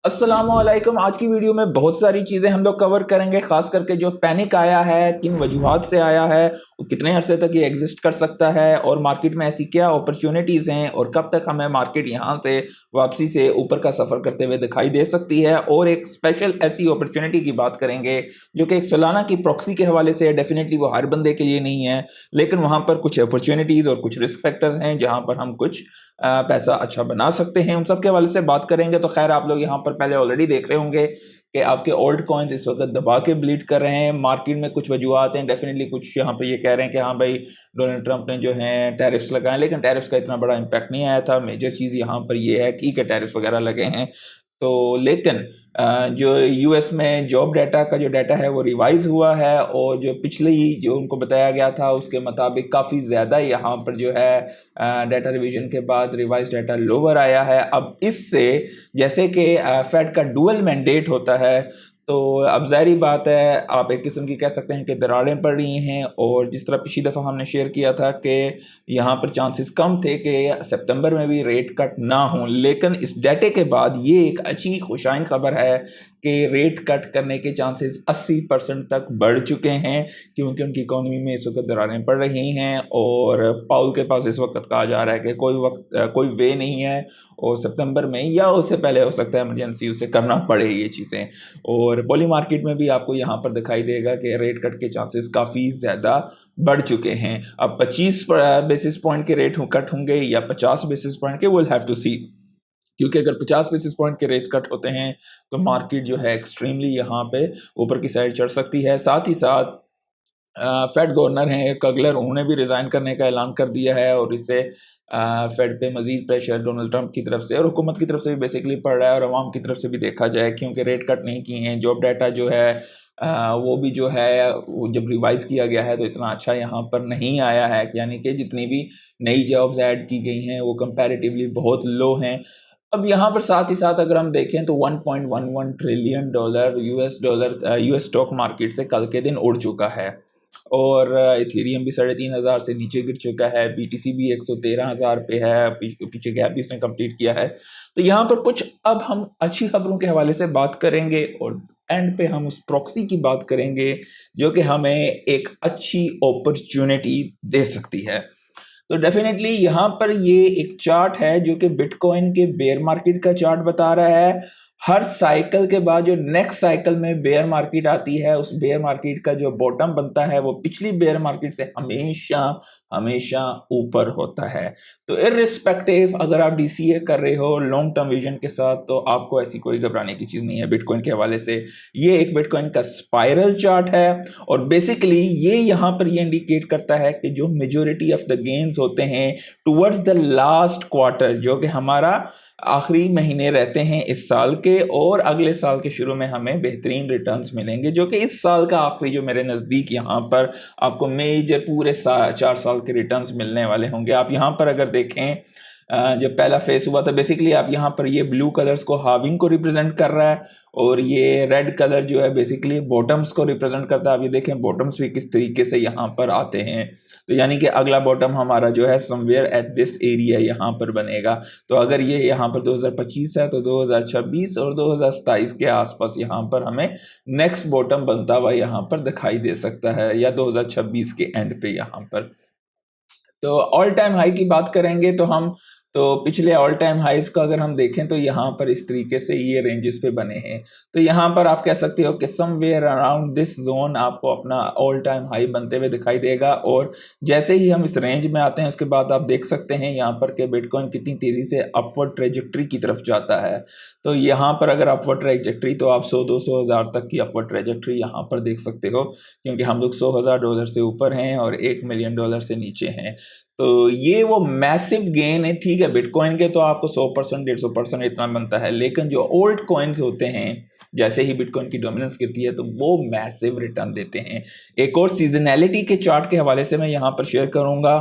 अस्सलामुअलैकुम। आज की वीडियो में बहुत सारी चीज़ें हम लोग कवर करेंगे, ख़ास करके जो पैनिक आया है, किन वजूहात से आया है, कितने अरसे तक ये एग्जिस्ट कर सकता है और मार्केट में ऐसी क्या अपॉर्चुनिटीज़ हैं और कब तक हमें मार्केट यहाँ से वापसी से ऊपर का सफ़र करते हुए दिखाई दे सकती है। और एक स्पेशल ऐसी अपॉर्चुनिटी की बात करेंगे जो कि एक सोलाना की प्रॉक्सी के हवाले से डेफिनेटली वो हर बंदे के लिए नहीं है, लेकिन वहाँ पर कुछ अपॉर्चुनिटीज़ और कुछ रिस्क फैक्टर्स हैं जहाँ पर हम कुछ पैसा अच्छा बना सकते हैं। उन सब के हवाले से बात करेंगे। तो खैर, आप लोग यहाँ पर पहले ऑलरेडी देख रहे होंगे कि आपके ओल्ड कॉइन्स इस वक्त दबा के ब्लीड कर रहे हैं। मार्केट में कुछ वजूहत हैं, डेफिनेटली कुछ यहाँ पे ये कह रहे हैं कि हाँ भाई, डोनाल्ड ट्रंप ने जो है टैरिफ्स लगाए, लेकिन टैरिफ्स का इतना बड़ा इम्पैक्ट नहीं आया था। मेजर चीज़ यहाँ पर ये है, ठीक है टैरिफ्स वगैरह लगे हैं तो, लेकिन जो यूएस में जॉब डाटा का जो डाटा है वो रिवाइज हुआ है और जो पिछले ही जो उनको बताया गया था उसके मुताबिक काफ़ी ज़्यादा यहाँ पर जो है डाटा रिवीजन के बाद रिवाइज डाटा लोअर आया है। अब इससे जैसे कि फेड का डुअल मैंडेट होता है, तो अब ज़ाहिर बात है, आप एक किस्म की कह सकते हैं कि दरारें पड़ रही हैं। और जिस तरह पिछली दफ़ा हमने शेयर किया था कि यहाँ पर चांसेस कम थे कि सितंबर में भी रेट कट ना हों, लेकिन इस डाटे के बाद ये एक अच्छी खुशाइन खबर है कि रेट कट करने के चांसेस 80% तक बढ़ चुके हैं, क्योंकि उनकी इकोनॉमी में इस वक्त दरारें पड़ रही हैं। और पाउल के पास इस वक्त कहा जा रहा है कि कोई वे नहीं है और सितंबर में या उससे पहले हो सकता है इमरजेंसी उसे करना पड़े ये चीज़ें। और पॉली मार्केट में भी आपको यहाँ पर दिखाई देगा कि रेट कट के चांसेस काफ़ी ज़्यादा बढ़ चुके हैं। अब 25 बेसिस पॉइंट के रेट कट होंगे या 50 बेसिस पॉइंट के, विल हैव टू सी। क्योंकि अगर 50 बेसिस पॉइंट के रेट कट होते हैं तो मार्केट जो है एक्सट्रीमली यहाँ पे ऊपर की साइड चढ़ सकती है। साथ ही साथ फेड गवर्नर हैं कगलर, उन्होंने भी रिज़ाइन करने का ऐलान कर दिया है और इससे फेड पे मज़ीद प्रेशर डोनाल्ड ट्रंप की तरफ से और हुकूमत की तरफ से भी बेसिकली पड़ रहा है और अवाम की तरफ से भी देखा जाए, क्योंकि रेट कट नहीं किए हैं। जॉब डाटा जो है वो भी जो है वो जब रिवाइज़ किया गया है तो इतना अच्छा यहाँ पर नहीं आया है, यानी कि जितनी भी नई जॉब्स ऐड की गई हैं वो कंपैरेटिवली बहुत लो हैं। अब यहाँ पर साथ ही साथ अगर हम देखें तो 1.11 trillion dollar US stock market से कल के दिन उड़ चुका है और इथेरियम भी 3,500 से नीचे गिर चुका है। बीटीसी भी 113,000 पे है, पीछे गैप भी इसने कंप्लीट किया है। तो यहाँ पर कुछ अब हम अच्छी खबरों के हवाले से बात करेंगे और एंड पे हम उस प्रॉक्सी की बात करेंगे जो कि हमें एक अच्छी अपॉर्चुनिटी दे सकती है। तो डेफिनेटली यहाँ पर ये एक चार्ट है जो कि बिटकॉइन के बेयर मार्केट का चार्ट बता रहा है। हर साइकिल के बाद जो नेक्स्ट साइकिल में बेयर मार्केट आती है, उस बेयर मार्केट का जो बॉटम बनता है वो पिछली बेयर मार्केट से हमेशा हमेशा ऊपर होता है। तो इररिस्पेक्टिव अगर आप डीसीए कर रहे हो लॉन्ग टर्म विजन के साथ, तो आपको ऐसी कोई घबराने की चीज़ नहीं है बिटकॉइन के हवाले से। ये एक बिटकॉइन का स्पाइरल चार्ट है और बेसिकली ये यहाँ पर ये इंडिकेट करता है कि जो मेजोरिटी ऑफ द गेन्स होते हैं टुवर्ड्स द लास्ट क्वार्टर, जो कि हमारा आखिरी महीने रहते हैं इस साल के, और अगले साल के शुरू में हमें बेहतरीन रिटर्न्स मिलेंगे, जो कि इस साल का आखिरी जो मेरे नज़दीक यहाँ पर आपको मेजर पूरे 4 साल के रिटर्न्स मिलने वाले होंगे। आप यहाँ पर अगर देखें जब पहला फेस हुआ था, बेसिकली आप यहाँ पर ये ब्लू कलर्स को हाविंग को रिप्रेजेंट कर रहा है और ये रेड कलर जो है बेसिकली बॉटम्स को रिप्रेजेंट करता है। आप ये देखें बॉटम्स भी किस तरीके से यहाँ पर आते हैं, तो यानी कि अगला बॉटम हमारा जो है समवेयर एट दिस एरिया यहाँ पर बनेगा। तो अगर ये यहाँ पर 2025 है तो 2026 और 2027 के आसपास यहाँ पर हमें नेक्स्ट बॉटम बनता हुआ यहाँ पर दिखाई दे सकता है, या 2026 के एंड पे यहाँ पर। तो ऑल टाइम हाई की बात करेंगे तो हम तो पिछले ऑल टाइम हाइज का अगर हम देखें तो यहाँ पर इस तरीके से ये रेंजेस पे बने हैं। तो यहाँ पर आप कह सकते हो कि समवेयर अराउंड दिस जोन आपको अपना ऑल टाइम हाई बनते हुए दिखाई देगा। और जैसे ही हम इस रेंज में आते हैं उसके बाद आप देख सकते हैं यहाँ पर कि बिटकॉइन कितनी तेज़ी से अपवर्ड ट्रेजेक्ट्री की तरफ जाता है। तो यहाँ पर अगर अपवर्ड ट्रेजेक्ट्री, तो आप 100-200 हज़ार तक की अपवर्ड ट्रेजेक्ट्री यहाँ पर देख सकते हो, क्योंकि हम लोग 100,000 डॉलर से ऊपर हैं और $1 मिलियन से नीचे हैं। तो ये वो मैसिव गेन है। ठीक है, बिटकॉइन के तो आपको 100% 150% इतना बनता है, लेकिन जो ओल्ड कॉइन्स होते हैं जैसे ही बिटकॉइन की डोमिनेंस गिरती है तो वो मैसिव रिटर्न देते हैं। एक और सीजनैलिटी के चार्ट के हवाले से मैं यहाँ पर शेयर करूंगा।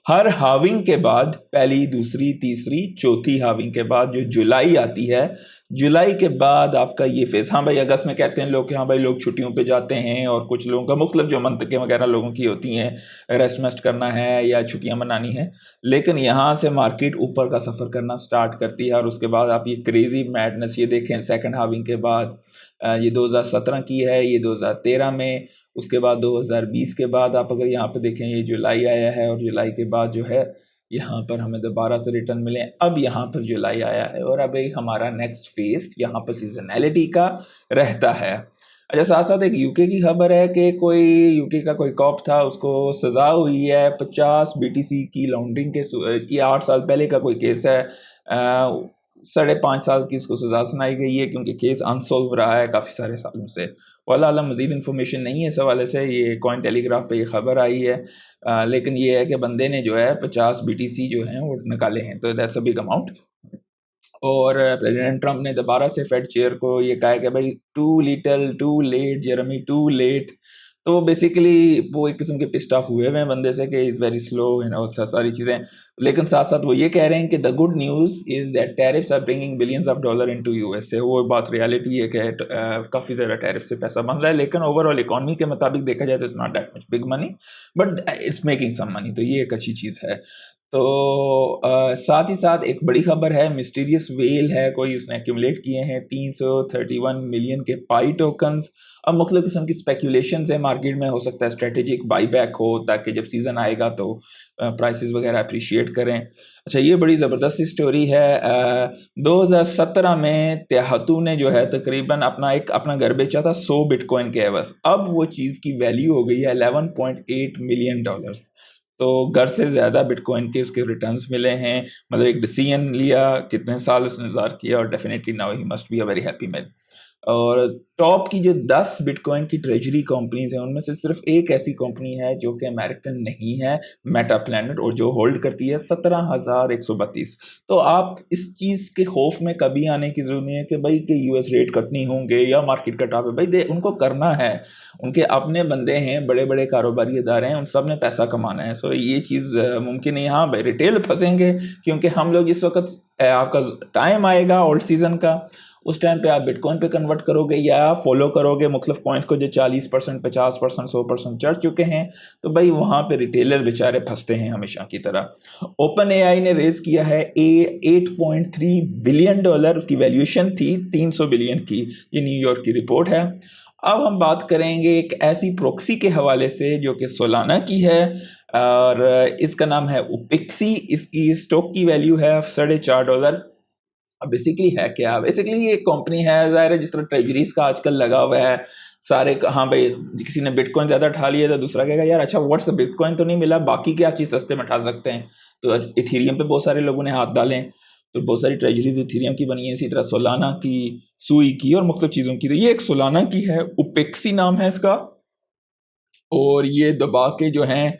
हर हाविंग के बाद, पहली, दूसरी, तीसरी, चौथी हाविंग के बाद जो जुलाई आती है, जुलाई के बाद आपका ये फेज़, हाँ भाई अगस्त में कहते हैं लोग कि हाँ भाई लोग छुट्टियों पे जाते हैं और कुछ लोगों का मुख्तलिफ जो मंतक़े वगैरह लोगों की होती हैं, रेस्ट वेस्ट करना है या छुट्टियाँ मनानी है, लेकिन यहाँ से मार्केट ऊपर का सफ़र करना स्टार्ट करती है और उसके बाद आप ये क्रेज़ी मैडनेस ये देखें सेकंड हाल्विंग के बाद, ये 2017 की है, ये 2013 में, उसके बाद 2020 के बाद आप अगर यहाँ पे देखें ये जुलाई आया है और जुलाई के बाद जो है यहाँ पर हमें दोबारा से रिटर्न मिले। अब यहाँ पर जुलाई आया है और अब एक हमारा नेक्स्ट फेज़ यहाँ पर सीज़नैलिटी का रहता है। अच्छा, साथ-साथ एक यूके की खबर है कि कोई यूके का कोई कॉप था, उसको सज़ा हुई है 50 बीटीसी की लॉन्ड्रिंग के ये 8 साल पहले का कोई केस है। 5.5 साल की उसको सज़ा सुनाई गई है क्योंकि केस अनसॉल्व रहा है काफ़ी सारे सालों से। वल्लाह आलम मज़ीद इन्फॉर्मेशन नहीं है इस हवाले से, ये कॉइन टेलीग्राफ पे ये खबर आई है। लेकिन ये है कि बंदे ने जो है 50 बीटीसी जो हैं वो निकाले हैं, तो दैट्स अ बिग अमाउंट। और प्रेसिडेंट ट्रंप ने दोबारा से फेड चेयर को ये कहा कि भाई too little too late Jeremy, too late. तो बेसिकली वो एक किस्म के पिस्ड ऑफ हुए हैं बंदे से कि इज़ वेरी स्लो सारी चीज़ें। लेकिन साथ साथ वो ये कह रहे हैं कि the good news is that tariffs are bringing billions of dollar into USA. वो बात रियलिटी है कि काफ़ी ज़्यादा टैरिफ से पैसा बन रहा है, लेकिन ओवरऑल इकॉनमी के मुताबिक देखा जाए तो it's not that much big money, but it's making some money. तो ये एक अच्छी चीज़ है। तो साथ ही साथ एक बड़ी खबर है, मिस्टीरियस वेल है कोई, उसने एक्यूमुलेट किए हैं 331 मिलियन के पाई टोकन्स। अब मुख्तलिफ किस्म की स्पेकुलेशंस है मार्केट में, हो सकता है स्ट्रेटेजिक बाईबैक हो ताकि जब सीज़न आएगा तो प्राइसेस वगैरह अप्रिशिएट करें। अच्छा, ये बड़ी ज़बरदस्त स्टोरी है। 2017 में त्याहतू ने जो है तकरीबन अपना घर बेचा था 100 बिटकॉइन के एवज़। अब वो चीज़ की वैल्यू हो गई है $11.8 मिलियन। तो घर से ज़्यादा बिटकॉइन के उसके रिटर्न्स मिले हैं। मतलब एक डिसीजन लिया, कितने साल उसने इंतज़ार किया और definitely now he must be a very happy man. और टॉप की जो 10 बिटकॉइन की ट्रेजरी कंपनीज हैं उनमें से सिर्फ एक ऐसी कंपनी है जो कि अमेरिकन नहीं है, मेटा प्लैनेट, और जो होल्ड करती है 17,132। तो आप इस चीज़ के खौफ में कभी आने की जरूरत नहीं है कि भाई कि यूएस रेट कट नहीं होंगे या मार्केट कट ऑफ है। भाई उनको करना है, उनके अपने बंदे हैं, बड़े बड़े कारोबारी इदारे हैं, उन सब ने पैसा कमाना है। सो ये चीज़ मुमकिन नहीं। हाँ भाई रिटेल फंसेंगे क्योंकि हम लोग इस वक्त आपका टाइम आएगा ओल्ड सीजन का, उस टाइम पे आप बिटकॉइन पे कन्वर्ट करोगे या फॉलो करोगे मुख्तलिफ कॉइन्स को जो 40%, 50%, 100% चढ़ चुके हैं, तो भाई वहाँ पे रिटेलर बेचारे फंसते हैं हमेशा की तरह। ओपन एआई ने रेज किया है $8.3 बिलियन, उसकी वैल्यूएशन थी 300 बिलियन की। ये न्यूयॉर्क की रिपोर्ट है। अब हम बात करेंगे एक ऐसी प्रोक्सी के हवाले से जो कि सोलाना की है और इसका नाम है ओपेक्सी। इसकी स्टॉक की वैल्यू है $4.5। अब बेसिकली है क्या? बेसिकली ये एक कंपनी है, ज़ाहिर है जिस तरह ट्रेजरीज का आजकल लगा हुआ है सारे हाँ भाई किसी ने बिटकॉइन ज़्यादा उठा लिया तो दूसरा कहेगा यार अच्छा व्हाट्स बिटकॉइन तो नहीं मिला, बाकी क्या चीज़ सस्ते में उठा सकते हैं। तो इथीरियम पे बहुत सारे लोगों ने हाथ डाले, तो बहुत सारी ट्रेजरीज इथीरियम की बनी है, इसी तरह सोलाना की, सुई की और मुख्तलिफ चीज़ों की। तो ये एक सोलाना की है, ओपेक्सी नाम है इसका। और ये दबा के जो हैं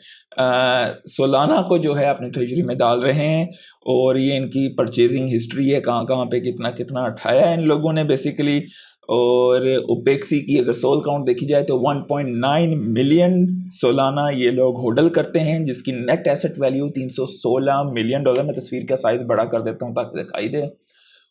सोलाना को जो है अपनी ट्रेजरी में डाल रहे हैं और ये इनकी परचेजिंग हिस्ट्री है, कहाँ कहाँ पे कितना कितना उठाया है इन लोगों ने बेसिकली। और ओपेक्सी की अगर सोल काउंट देखी जाए तो 1.9 मिलियन सोलाना ये लोग होल्ड करते हैं, जिसकी नेट एसेट वैल्यू $316 मिलियन। मैं तस्वीर का साइज बड़ा कर देता हूँ ताकि दिखाई दे।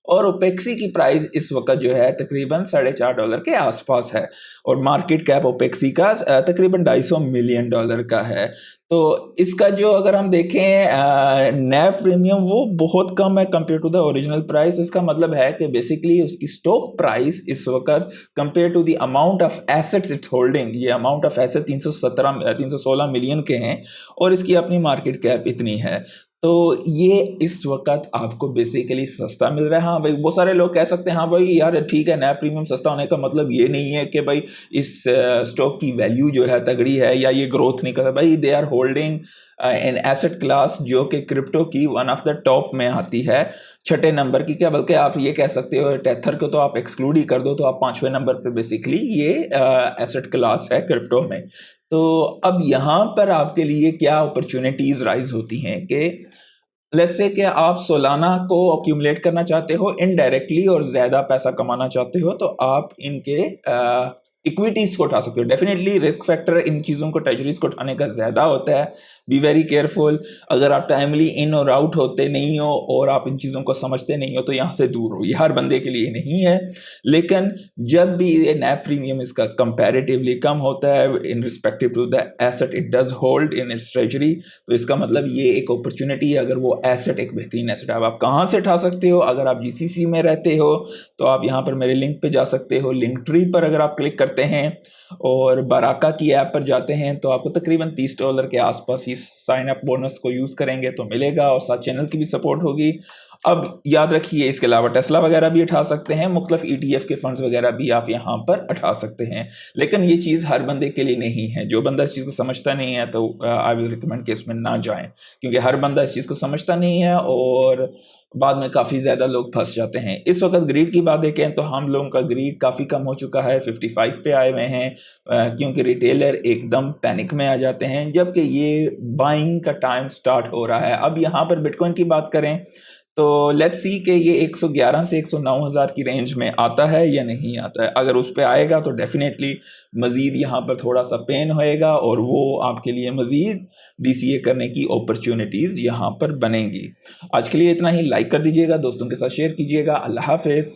और ओपेक्सी की प्राइस इस वक्त जो है तकरीबन $4.5 के आसपास है और मार्केट कैप ओपेक्सी का तकरीबन $250 मिलियन का है। तो इसका जो अगर हम देखें नैव प्रीमियम वो बहुत कम है compare to the original price. इसका मतलब है कि बेसिकली उसकी स्टॉक प्राइस इस वक्त compare to the amount of assets it's holding, ये अमाउंट ऑफ एसेट 316 मिलियन के हैं और इसकी अपनी मार्केट कैप इतनी है। तो ये इस वक्त आपको बेसिकली सस्ता मिल रहा है। हाँ भाई बहुत सारे लोग कह सकते हैं हाँ भाई यार ठीक है, नया प्रीमियम सस्ता होने का मतलब ये नहीं है कि भाई इस स्टॉक की वैल्यू जो है तगड़ी है या ये ग्रोथ नहीं कर रहा। भाई they are holding an asset class जो कि क्रिप्टो की वन ऑफ द टॉप में आती है, छठे नंबर की, क्या बल्कि आप ये कह सकते हो टेथर को तो आप एक्सक्लूड ही कर दो तो आप 5वें नंबर पे बेसिकली ये एसेट क्लास है क्रिप्टो में। तो अब यहाँ पर आपके लिए क्या अपॉर्चुनिटीज राइज होती हैं कि लेट्स से कि आप सोलाना को अक्यूमुलेट करना चाहते हो इनडायरेक्टली और ज़्यादा पैसा कमाना चाहते हो, तो आप इनके इक्विटीज को उठा सकते हो। डेफिनेटली रिस्क फैक्टर इन चीज़ों को, ट्रेजरीज को उठाने का ज़्यादा होता है। Be very careful. अगर आप टाइमली इन और आउट होते नहीं हो और आप इन चीज़ों को समझते नहीं हो तो यहाँ से दूर हो। ये हर बंदे के लिए नहीं है, लेकिन जब भी ये नैप प्रीमियम इसका कंपैरेटिवली कम होता है in respective to the asset it does hold in its treasury, तो इसका मतलब ये एक अपॉर्चुनिटी है। अगर वो एसेट एक बेहतरीन एसेट है, अब आप कहाँ से उठा सकते हो? अगर आप जीसीसी में रहते हो तो आप यहाँ पर मेरे लिंक पे जा सकते हो। लिंक ट्री पर अगर आप क्लिक करते हैं और बराका की ऐप पर जाते हैं तो आपको तकरीबन $30 के आसपास ही साइन अप बोनस को यूज़ करेंगे तो मिलेगा, और साथ चैनल की भी सपोर्ट होगी। अब याद रखिए, इसके अलावा टेस्ला वगैरह भी उठा सकते हैं, मुख्तलिफ ETF के फंड्स वगैरह भी आप यहाँ पर उठा सकते हैं, लेकिन ये चीज़ हर बंदे के लिए नहीं है। जो बंदा इस चीज़ को समझता नहीं है तो आई विल रिकमेंड कि इसमें ना जाएं, क्योंकि हर बंदा इस चीज़ को समझता नहीं है और बाद में काफ़ी ज़्यादा लोग फंस जाते हैं। इस वक्त ग्रीड की बात देखें तो हम लोगों का ग्रीड काफ़ी कम हो चुका है, 55 पे आए हुए हैं, क्योंकि रिटेलर एकदम पैनिक में आ जाते हैं जबकि ये बाइंग का टाइम स्टार्ट हो रहा है। अब यहाँ पर बिटकॉइन की बात करें तो लेट्स सी कि ये 111 से 109,000 की रेंज में आता है या नहीं आता है। अगर उस पे आएगा तो डेफिनेटली मज़ीद यहाँ पर थोड़ा सा पेन होएगा और वो आपके लिए मज़ीद DCA करने की अपॉर्चुनिटीज़ यहाँ पर बनेंगी। आज के लिए इतना ही। लाइक कर दीजिएगा, दोस्तों के साथ शेयर कीजिएगा। अल्लाह हाफ़िज़।